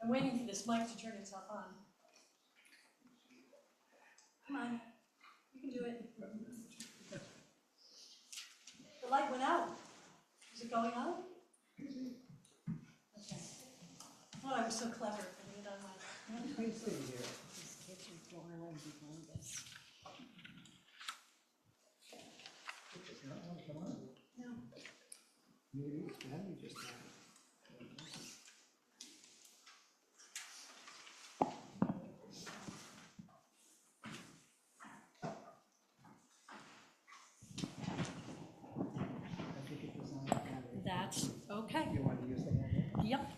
I'm waiting for this mic to turn itself on. Come on, you can do it. The light went out. Is it going on? Okay. I thought I was so clever putting it on my. This kitchen floor and behind us. No. Maybe it's battery just died. I think it was on the battery. That's okay. You want to use the handle? Yep.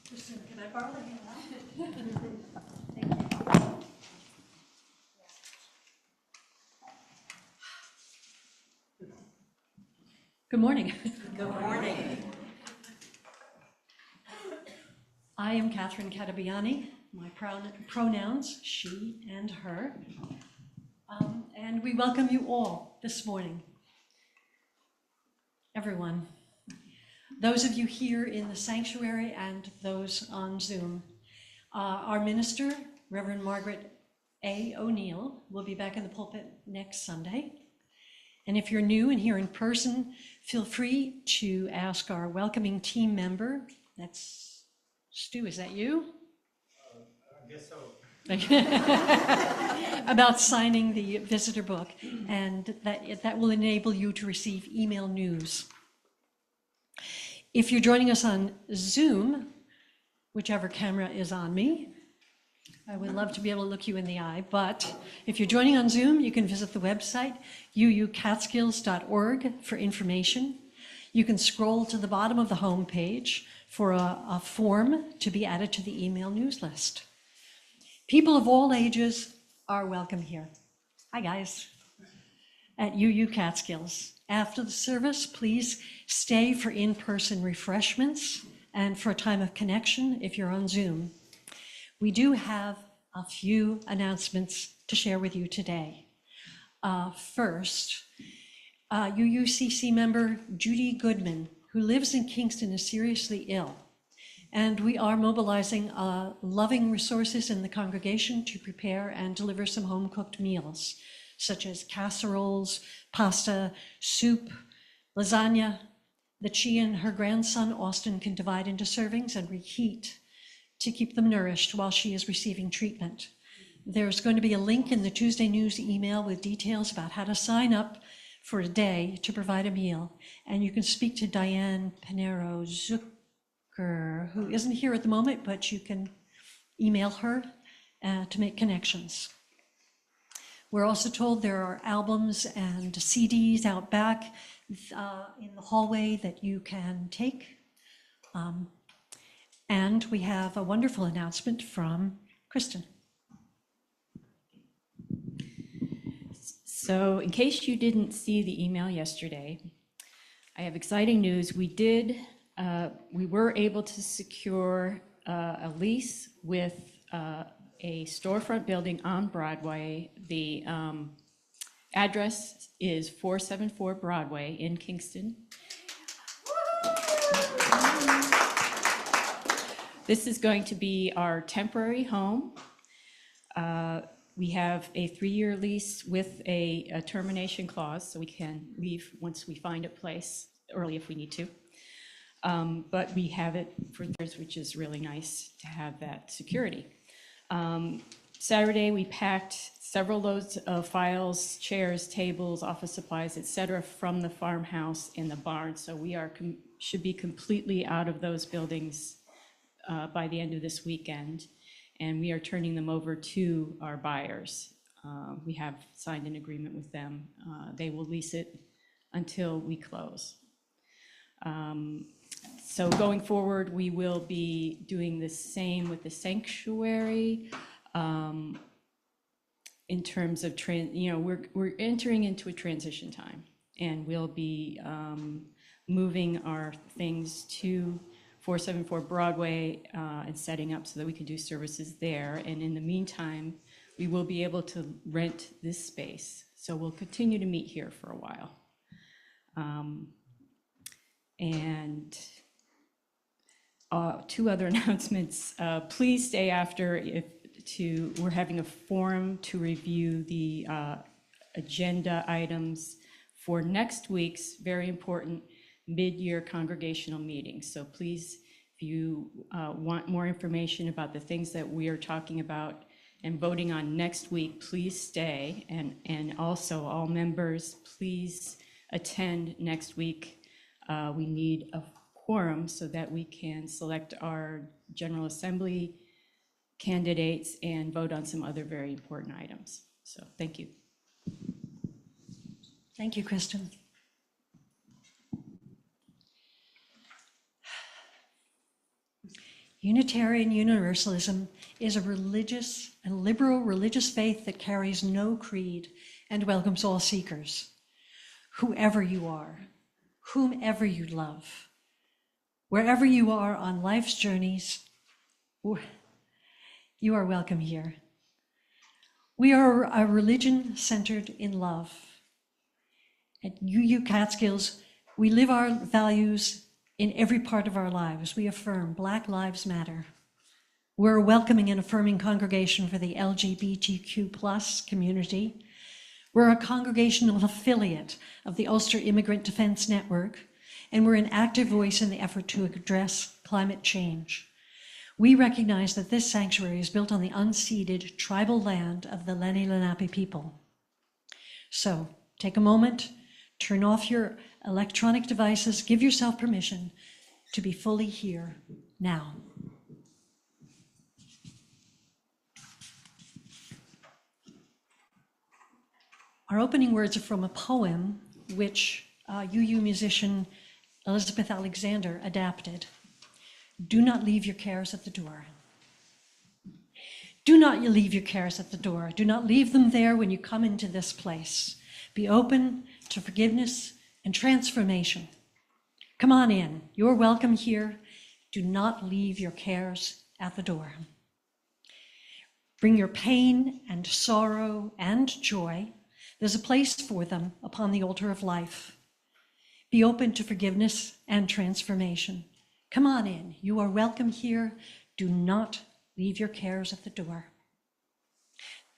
Kristen, can I borrow the hand now? Thank you. Good morning. Good morning. I am Cattabiani. My pronouns, she and her. And we welcome you all this morning. Everyone. Those of you here in the sanctuary and those on Zoom. Our minister, Reverend Margaret A. O'Neill, will be back in the pulpit next Sunday. And if you're new and here in person, feel free to ask our welcoming team member, that's Stu, is that you? I guess so. About signing the visitor book, and that will enable you to receive email news. If you're joining us on Zoom, whichever camera is on me, I would love to be able to look you in the eye, but if you're joining on Zoom, you can visit the website, uucatskills.org, for information. You can scroll to the bottom of the homepage for a form to be added to the email news list. People of all ages are welcome here. Hi, guys. At UU Catskills. After the service, please stay for in-person refreshments and for a time of connection if you're on Zoom. We do have a few announcements to share with you today. First, UUCC member Judy Goodman, who lives in Kingston, is seriously ill. And we are mobilizing loving resources in the congregation to prepare and deliver some home-cooked meals, such as casseroles, pasta, soup, lasagna, that she and her grandson, Austin, can divide into servings and reheat to keep them nourished while she is receiving treatment. There's going to be a link in the Tuesday News email with details about how to sign up for a day to provide a meal. And you can speak to Diane Pinero Zucker, who isn't here at the moment, but you can email her to make connections. We're also told there are albums and CDs out back in the hallway that you can take. And we have a wonderful announcement from Kristen. So in case you didn't see the email yesterday, I have exciting news. We were able to secure a lease with a storefront building on Broadway. The address is 474 Broadway in Kingston. This is going to be our temporary home. We have a 3-year lease with a termination clause, so we can leave once we find a place early if we need to. But we have it for years, which is really nice to have that security. Saturday, we packed several loads of files, chairs, tables, office supplies, etc., from the farmhouse in the barn. So we should be completely out of those buildings by the end of this weekend, and we are turning them over to our buyers. We have signed an agreement with them. They will lease it until we close. So going forward, we will be doing the same with the sanctuary. In terms of, we're entering into a transition time, and we'll be moving our things to 474 Broadway and setting up so that we can do services there. And in the meantime, we will be able to rent this space. So we'll continue to meet here for a while. And Two other announcements. Please stay after we're having a forum to review the agenda items for next week's very important mid-year congregational meeting. So please, if you want more information about the things that we are talking about and voting on next week, please stay. And also all members, please attend next week. We need a quorum so that we can select our General Assembly candidates and vote on some other very important items. So thank you. Thank you, Kristen. Unitarian Universalism is a religious and liberal religious faith that carries no creed and welcomes all seekers, whoever you are, whomever you love, wherever you are on life's journeys, you are welcome here. We are a religion centered in love. At UU Catskills, we live our values in every part of our lives. We affirm Black Lives Matter. We're a welcoming and affirming congregation for the LGBTQ+ community. We're a congregational affiliate of the Ulster Immigrant Defense Network, and we're an active voice in the effort to address climate change. We recognize that this sanctuary is built on the unceded tribal land of the Lenni Lenape people. So take a moment, turn off your electronic devices, give yourself permission to be fully here now. Our opening words are from a poem which UU musician Elizabeth Alexander adapted. Do not leave your cares at the door. Do not leave your cares at the door. Do not leave them there when you come into this place. Be open to forgiveness and transformation. Come on in. You're welcome here. Do not leave your cares at the door. Bring your pain and sorrow and joy. There's a place for them upon the altar of life. Be open to forgiveness and transformation. Come on in. You are welcome here. Do not leave your cares at the door.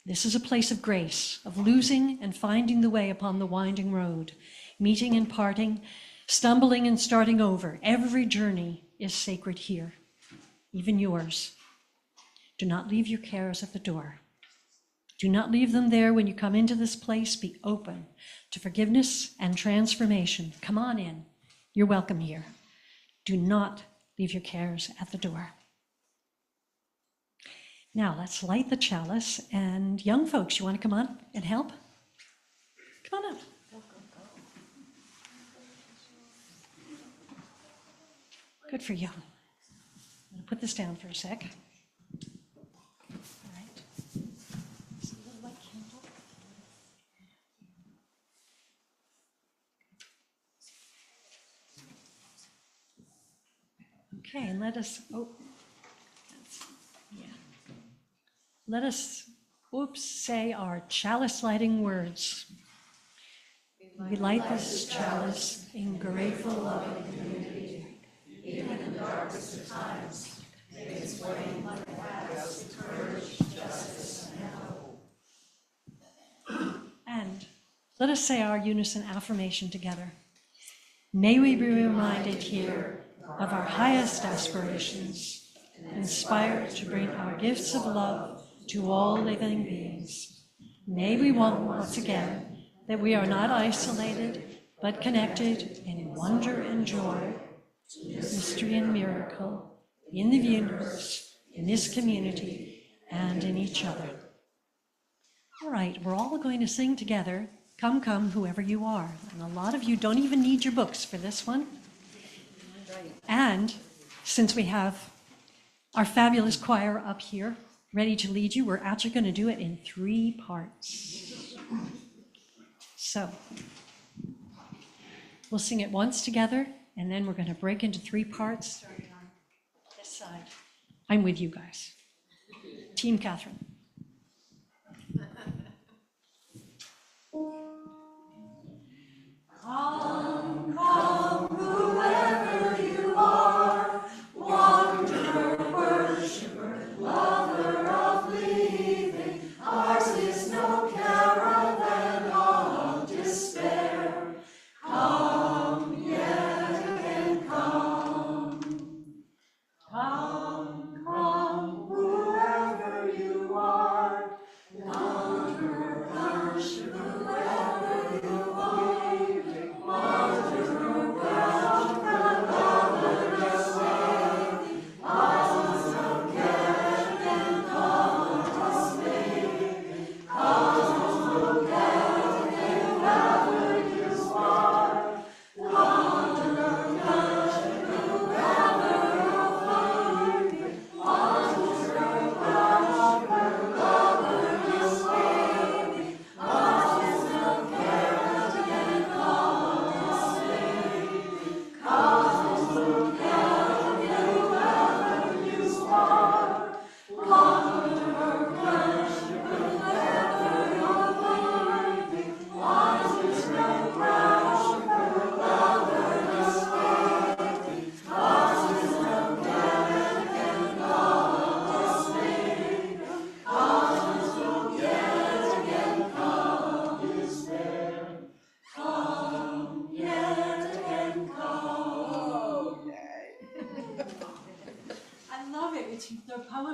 This is a place of grace, of losing and finding the way upon the winding road, meeting and parting, stumbling and starting over. Every journey is sacred here, even yours. Do not leave your cares at the door. Do not leave them there when you come into this place. Be open to forgiveness and transformation. Come on in. You're welcome here. Do not leave your cares at the door. Now let's light the chalice, and young folks, you want to come on and help? Come on up. Good for you. I'm going to put this down for a sec. All right. See a little white candle? Okay, and let us, let us, say our chalice lighting words. We light this chalice in grateful love and community, even in the darkest of times. May its flame pass courage, justice, and hope. And let us say our unison affirmation together. May we be reminded here of our highest aspirations, inspired to bring our gifts of love to all living beings. May we want once again that we are not isolated, but connected in wonder and joy, mystery and miracle, in the universe, in this community, and in each other. All right, we're all going to sing together, Come, Come, Whoever You Are. And a lot of you don't even need your books for this one. And since we have our fabulous choir up here, ready to lead you, we're actually going to do it in 3 parts. So we'll sing it once together, and then we're going to break into 3 parts starting on this side. I'm with you guys. Team Catherine. Come, come, whoever you are, walk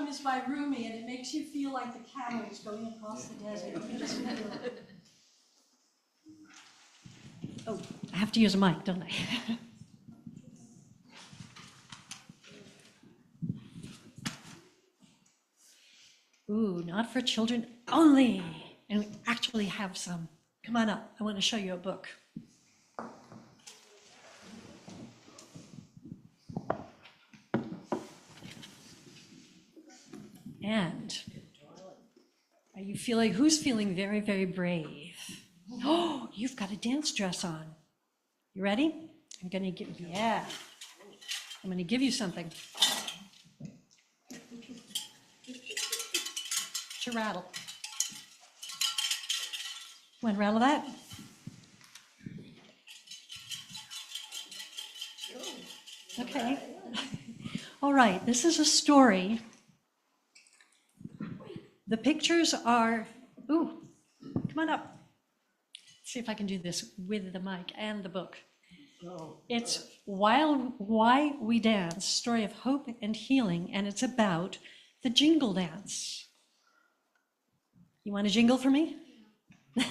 is by Rumi, and it makes you feel like the camels going across the desert. You just feel it. Oh, I have to use a mic, don't I? Ooh, not for children only. And we actually have some. Come on up. I want to show you a book. And are you feeling, who's feeling very, very brave? Oh, you've got a dance dress on. You ready? I'm going to give, yeah. I'm going to give you something to rattle. Want to rattle that? Okay. All right, this is a story. The pictures are, ooh, come on up. See if I can do this with the mic and the book. It's Why We Dance, Story of Hope and Healing, and it's about the jingle dance. You want a jingle for me?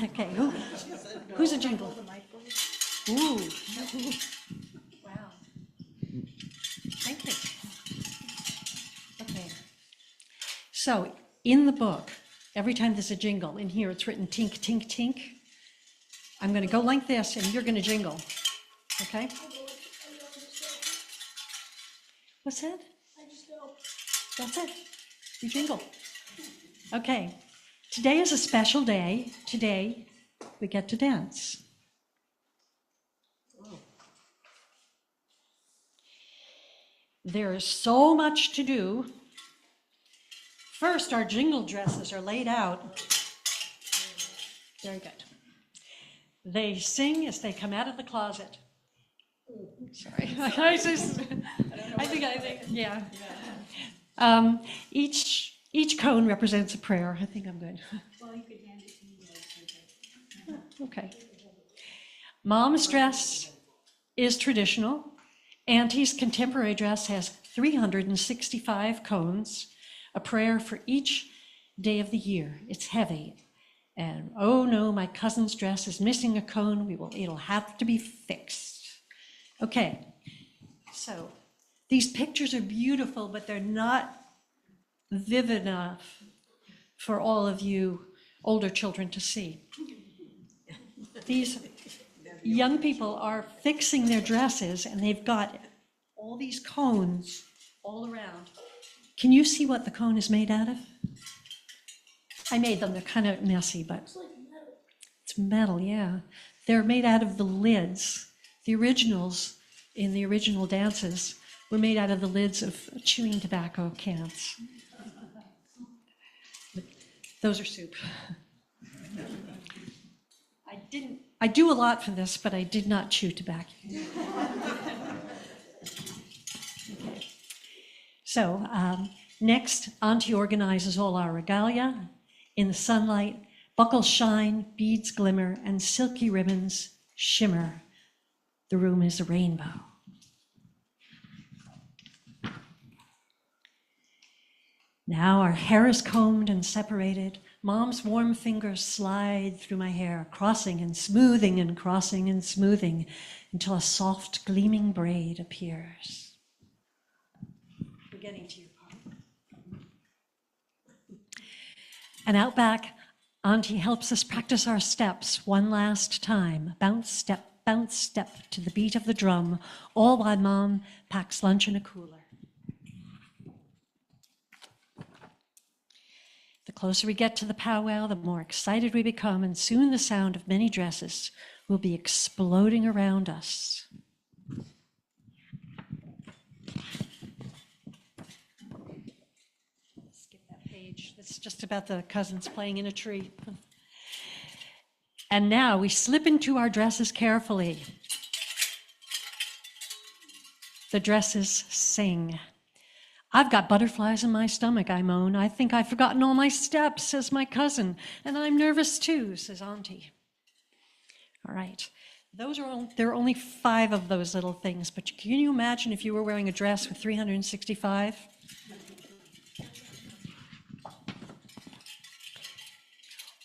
Okay, who's a jingle? Ooh. Wow. Thank you. Okay. So in the book, every time there's a jingle, in here it's written tink, tink, tink. I'm going to go like this and you're going to jingle. Okay? What's that? I just know. That's it. You jingle. Okay. Today is a special day. Today we get to dance. There is so much to do. First, our jingle dresses are laid out. Very good. They sing as they come out of the closet. Sorry. I think, yeah. Each cone represents a prayer. I think I'm good. Well, you could hand it to me. Okay. Mom's dress is traditional. Auntie's contemporary dress has 365 cones, a prayer for each day of the year. It's heavy. And oh no, my cousin's dress is missing a cone. It'll have to be fixed. Okay, so these pictures are beautiful, but they're not vivid enough for all of you older children to see. These young people are fixing their dresses and they've got all these cones all around. Can you see what the cone is made out of? I made them, they're kind of messy, but it's metal, yeah. They're made out of the lids. The originals in the original dances were made out of the lids of chewing tobacco cans. Those are soup. I do a lot for this, but I did not chew tobacco. Okay. So next, Auntie organizes all our regalia. In the sunlight, buckles shine, beads glimmer, and silky ribbons shimmer. The room is a rainbow. Now our hair is combed and separated. Mom's warm fingers slide through my hair, crossing and smoothing and crossing and smoothing until a soft, gleaming braid appears. We're getting to your part. And out back, Auntie helps us practice our steps one last time. Bounce, step to the beat of the drum, all while Mom packs lunch in a cooler. The closer we get to the powwow, the more excited we become, and soon the sound of many dresses will be exploding around us. Skip that page. It's just about the cousins playing in a tree. And now we slip into our dresses carefully. The dresses sing. I've got butterflies in my stomach, I moan. I think I've forgotten all my steps, says my cousin. And I'm nervous too, says Auntie. All right. There are only 5 of those little things, but can you imagine if you were wearing a dress with 365?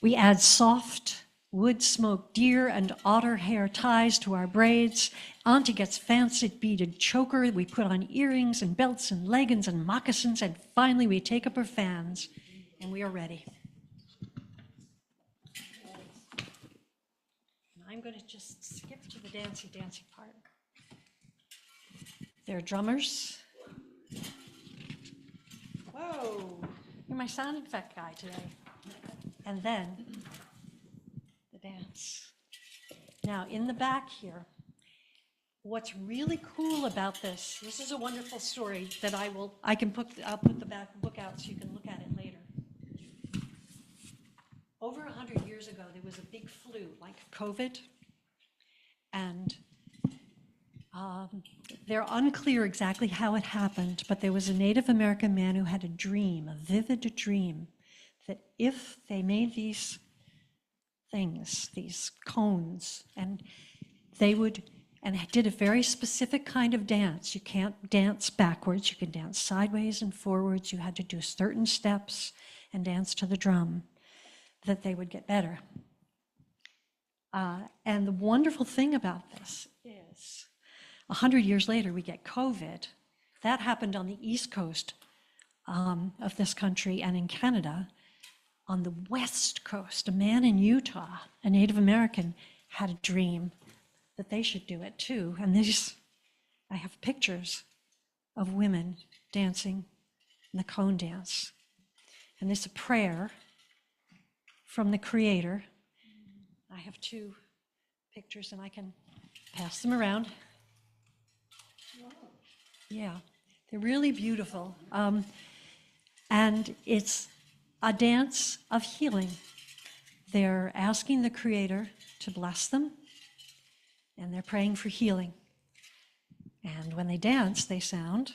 We add soft wood-smoked deer and otter hair ties to our braids. Auntie gets fancy beaded choker. We put on earrings and belts and leggings and moccasins, and finally we take up our fans, and we are ready. And I'm going to just skip to the dancey part. There are drummers. Whoa, you're my sound effect guy today. And then the dance. Now, in the back here, what's really cool about this is a wonderful story that I'll put the back book out so you can look at it later. Over 100 years ago, there was a big flu, like COVID, and they're unclear exactly how it happened, but there was a Native American man who had a dream, a vivid dream, that if they made these things, these cones, and did a very specific kind of dance. You can't dance backwards, you can dance sideways and forwards. You had to do certain steps and dance to the drum, that they would get better. And the wonderful thing about this is 100 years later, we get COVID. That happened on the East Coast of this country, and in Canada. On the West Coast, a man in Utah, a Native American, had a dream that they should do it too. And I have pictures of women dancing in the cone dance. And there's a prayer from the Creator. I have two pictures and I can pass them around. Yeah, they're really beautiful. And it's a dance of healing. They're asking the Creator to bless them, and they're praying for healing. And when they dance, they sound.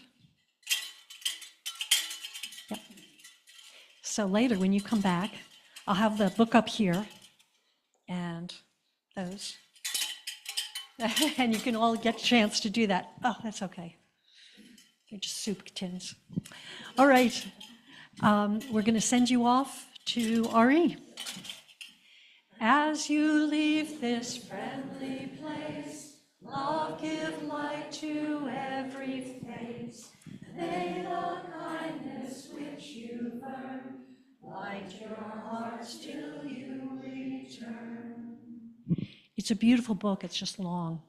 Yep. So later, when you come back, I'll have the book up here, and those. And you can all get a chance to do that. Oh, that's okay. They're just soup tins. All right. We're going to send you off to RE. As you leave this friendly place, love give light to every face. May the kindness which you earn light your hearts till you return. It's a beautiful book. It's just long.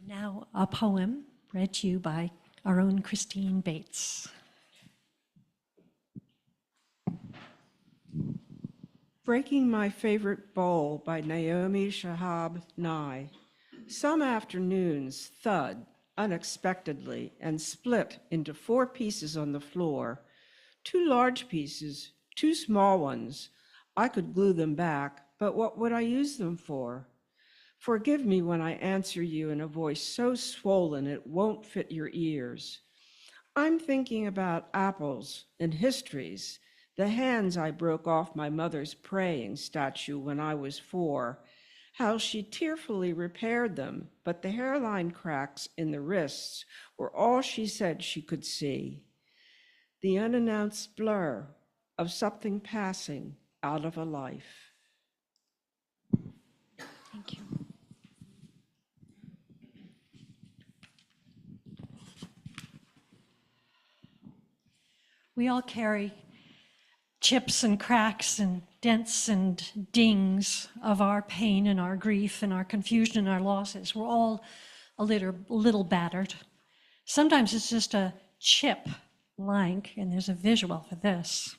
Now, a poem read to you by our own Christine Bates. Breaking My Favorite Bowl by Naomi Shihab Nye. Some afternoons thud unexpectedly and split into 4 pieces on the floor. 2 large pieces, 2 small ones. I could glue them back, but what would I use them for? Forgive me when I answer you in a voice so swollen it won't fit your ears. I'm thinking about apples and histories, the hands I broke off my mother's praying statue when I was 4, how she tearfully repaired them, but the hairline cracks in the wrists were all she said she could see. The unannounced blur of something passing out of a life. Thank you. We all carry chips and cracks and dents and dings of our pain and our grief and our confusion and our losses. We're all a little battered. Sometimes it's just a chip blank, and there's a visual for this.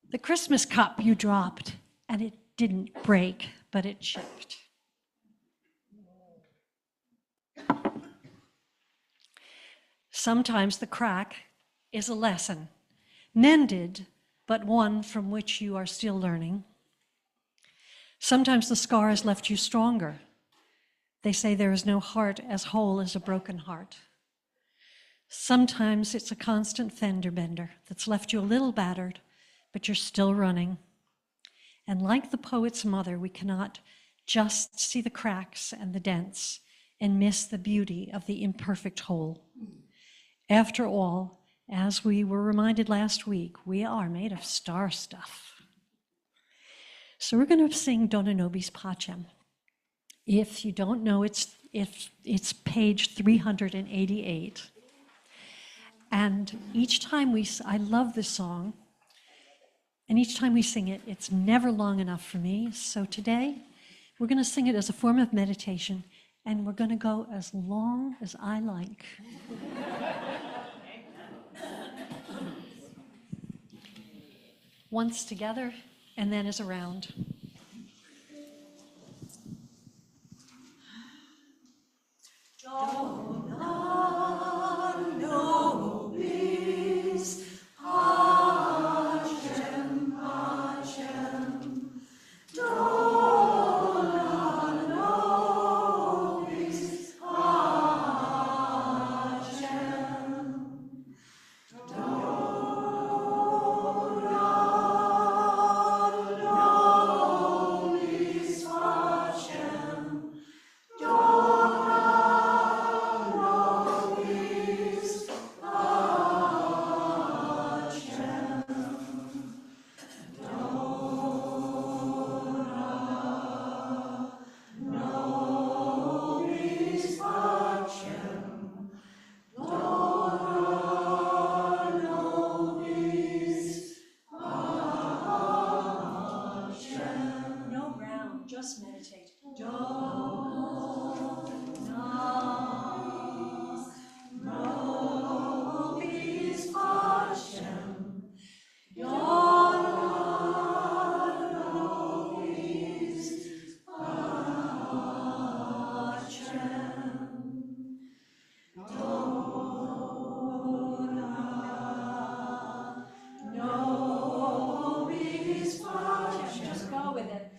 The Christmas cup you dropped, and it didn't break, but it chipped. Sometimes the crack is a lesson, mended, but one from which you are still learning. Sometimes the scar has left you stronger. They say there is no heart as whole as a broken heart. Sometimes it's a constant fender bender that's left you a little battered, but you're still running. And like the poet's mother, we cannot just see the cracks and the dents and miss the beauty of the imperfect whole. After all, as we were reminded last week, we are made of star stuff. So we're going to sing Dona Nobis Pacem. If you don't know, it's page 388. And each time I love this song, and each time we sing it, it's never long enough for me. So today, we're going to sing it as a form of meditation, and we're going to go as long as I like. Once together, and then as a round. Just meditate. Just go with it.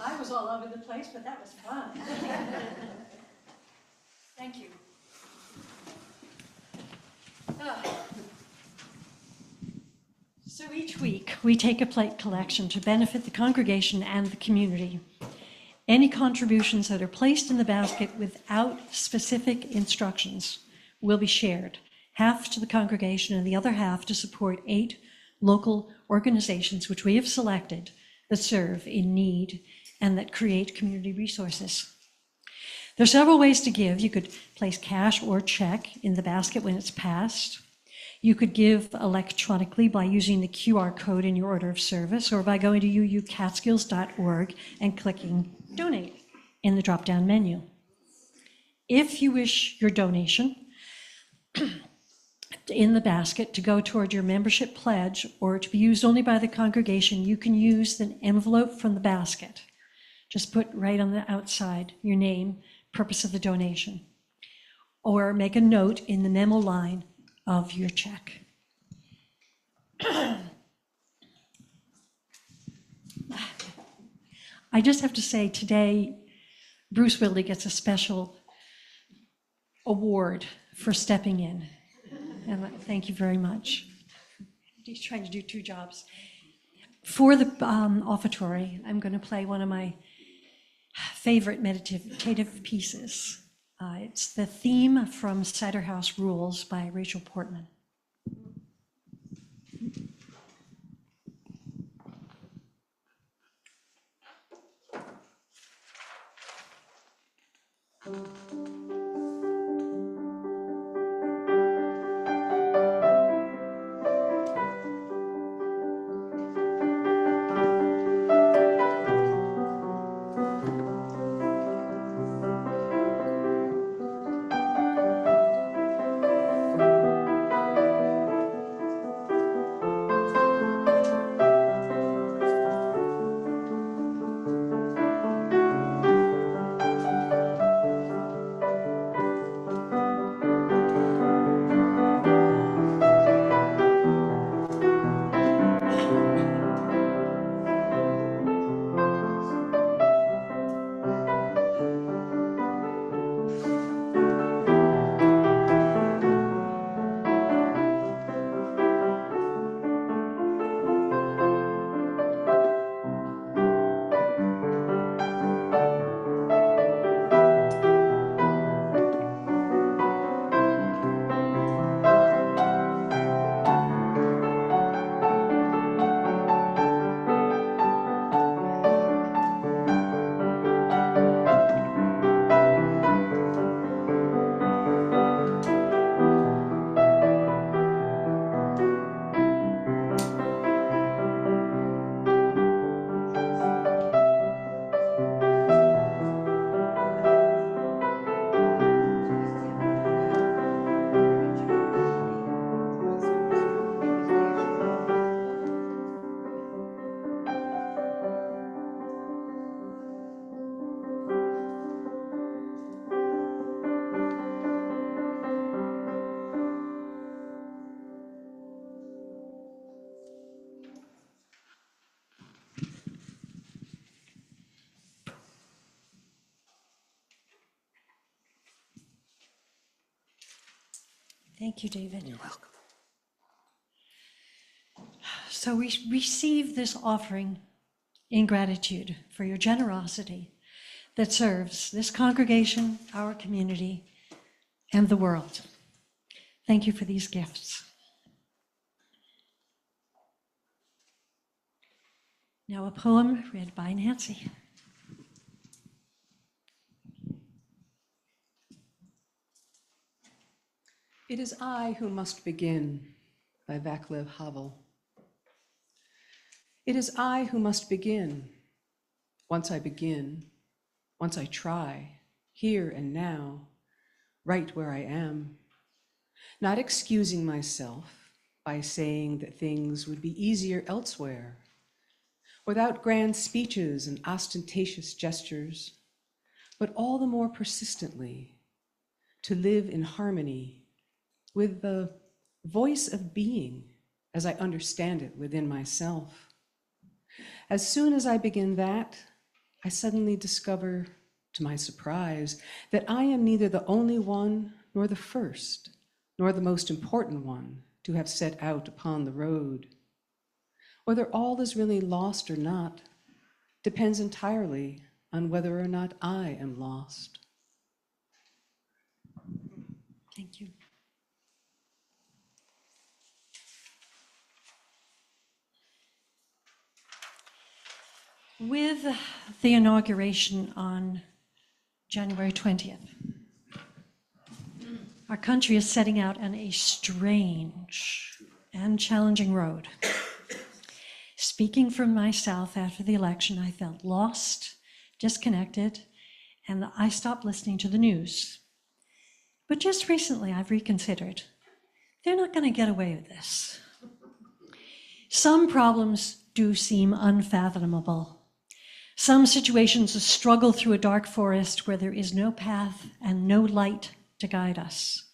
I was all over the place, but that was fun. Thank you. So each week, we take a plate collection to benefit the congregation and the community. Any contributions that are placed in the basket without specific instructions will be shared, half to the congregation and the other half to support 8 local organizations which we have selected that serve in need and that create community resources. There are several ways to give. You could place cash or check in the basket when it's passed. You could give electronically by using the QR code in your order of service or by going to uucatskills.org and clicking Donate. in the drop-down menu. If you wish your donation in the basket to go toward your membership pledge or to be used only by the congregation, you can use an envelope from the basket. Just put right on the outside your name, purpose of the donation, or make a note in the memo line of your check. I just have to say today, Bruce Willie gets a special award for stepping in. And thank you very much. He's trying to do two jobs. For the offertory, I'm going to play one of my favorite meditative pieces. It's the theme from Cider House Rules by Rachel Portman. Thank you, David. You're welcome. So we receive this offering in gratitude for your generosity that serves this congregation, our community, and the world. Thank you for these gifts. Now a poem read by Nancy. It is I who must begin, by Václav Havel. It is I who must begin. Once I begin, once I try, here and now, right where I am, not excusing myself by saying that things would be easier elsewhere, without grand speeches and ostentatious gestures, but all the more persistently to live in harmony with the voice of being as I understand it within myself. As soon as I begin that, I suddenly discover, to my surprise, that I am neither the only one, nor the first, nor the most important one to have set out upon the road. Whether all is really lost or not depends entirely on whether or not I am lost. Thank you. With the inauguration on January 20th, our country is setting out on a strange and challenging road. Speaking for myself after the election, I felt lost, disconnected, and I stopped listening to the news. But just recently, I've reconsidered. They're not going to get away with this. Some problems do seem unfathomable. Some situations a struggle through a dark forest where there is no path and no light to guide us.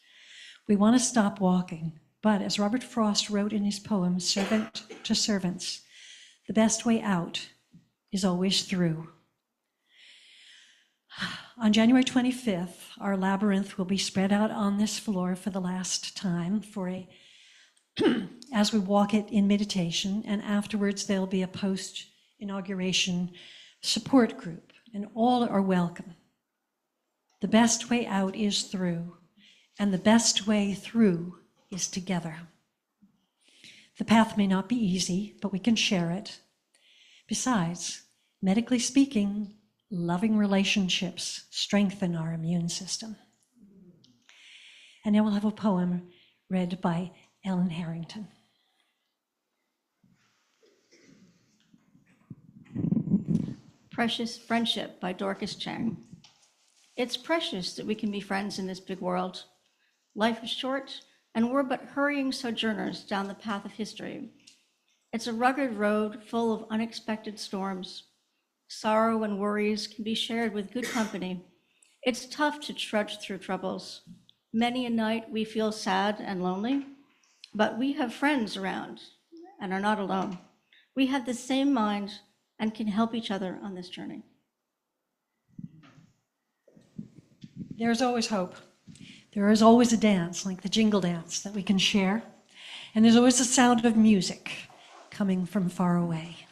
We want to stop walking, but as Robert Frost wrote in his poem, Servant to Servants, the best way out is always through. On January 25th, our labyrinth will be spread out on this floor for the last time as we walk it in meditation, and afterwards there'll be a post-inauguration support group, and all are welcome. The best way out is through, and the best way through is together. The path may not be easy, but we can share it. Besides, medically speaking, loving relationships strengthen our immune system. And now we'll have a poem read by Ellen Herrington. Precious Friendship by Dorcas Chang. It's precious that we can be friends in this big world. Life is short, and we're but hurrying sojourners down the path of history. It's a rugged road full of unexpected storms. Sorrow and worries can be shared with good company. It's tough to trudge through troubles. Many a night we feel sad and lonely, but we have friends around and are not alone. We have the same mind and can help each other on this journey. There's always hope. There is always a dance, like the jingle dance, that we can share. And there's always the sound of music coming from far away.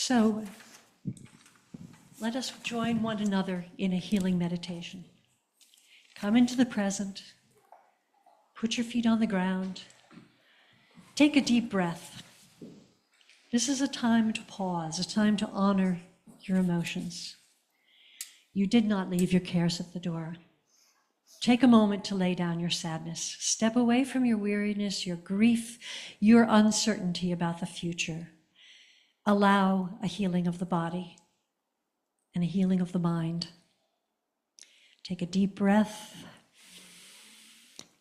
So let us join one another in a healing meditation. Come into the present. Put your feet on the ground. Take a deep breath. This is a time to pause, a time to honor your emotions. You did not leave your cares at the door. Take a moment to lay down your sadness. Step away from your weariness, your grief, your uncertainty about the future. Allow a healing of the body and a healing of the mind. Take a deep breath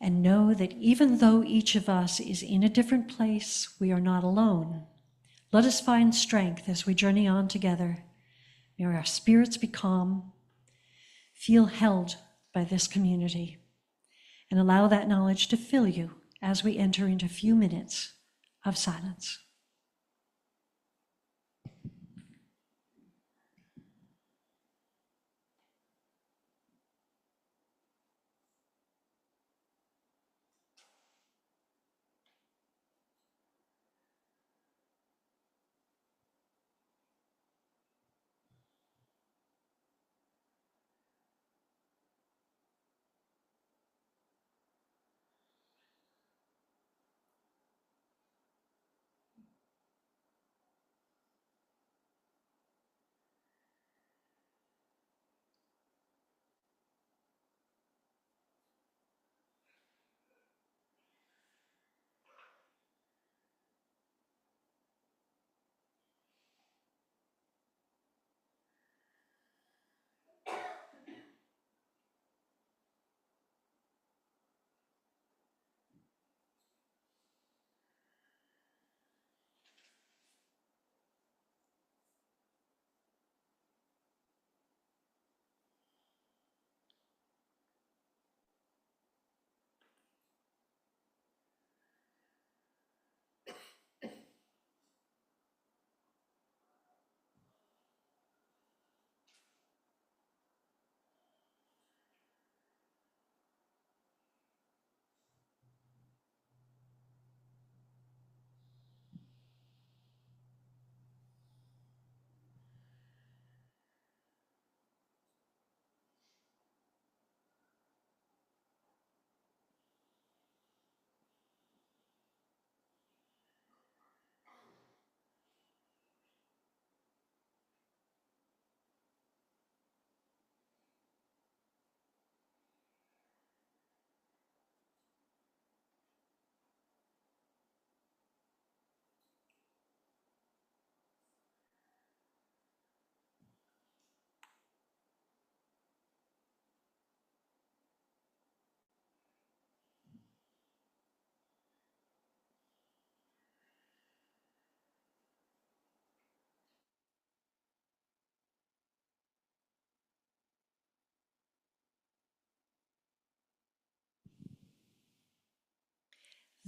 and know that even though each of us is in a different place, we are not alone. Let us find strength as we journey on together. May our spirits be calm, feel held by this community, and allow that knowledge to fill you as we enter into a few minutes of silence.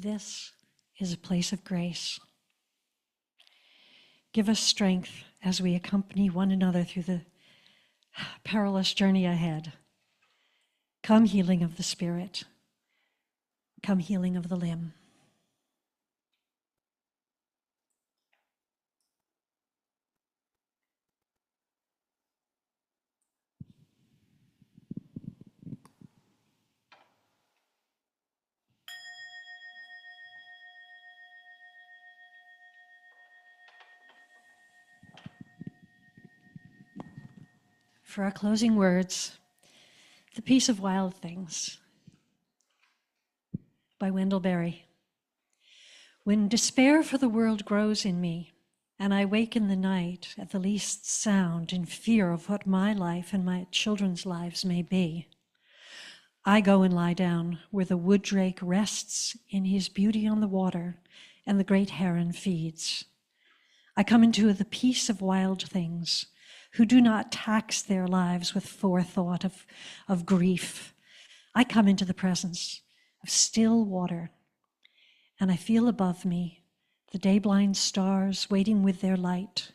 This is a place of grace. Give us strength as we accompany one another through the perilous journey ahead. Come, healing of the spirit. Come, healing of the limb. For our closing words, The Peace of Wild Things by Wendell Berry. When despair for the world grows in me, and I wake in the night at the least sound in fear of what my life and my children's lives may be, I go and lie down where the wood drake rests in his beauty on the water and the great heron feeds. I come into the peace of wild things who do not tax their lives with forethought of grief. I come into the presence of still water, and I feel above me the day-blind stars waiting with their light.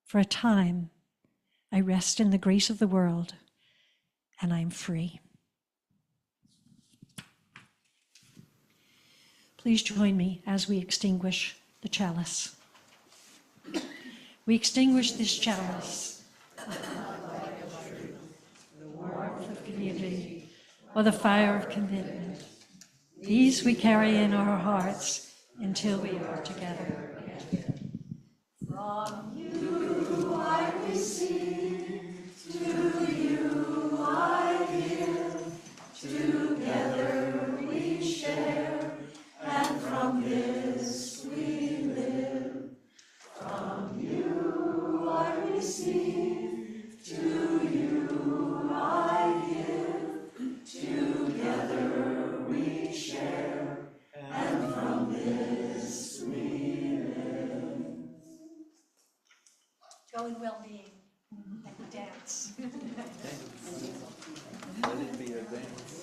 For a time, I rest in the grace of the world, and I am free. Please join me as we extinguish the chalice. we extinguish this chalice, the warmth of community, or the fire of commitment. These we carry in our hearts until we are together again. From you I receive, to you I give, together we share, and from this we live. From you I receive, to you I give, together we share, and from this we live. Go in well-being and dance. Let it be a dance.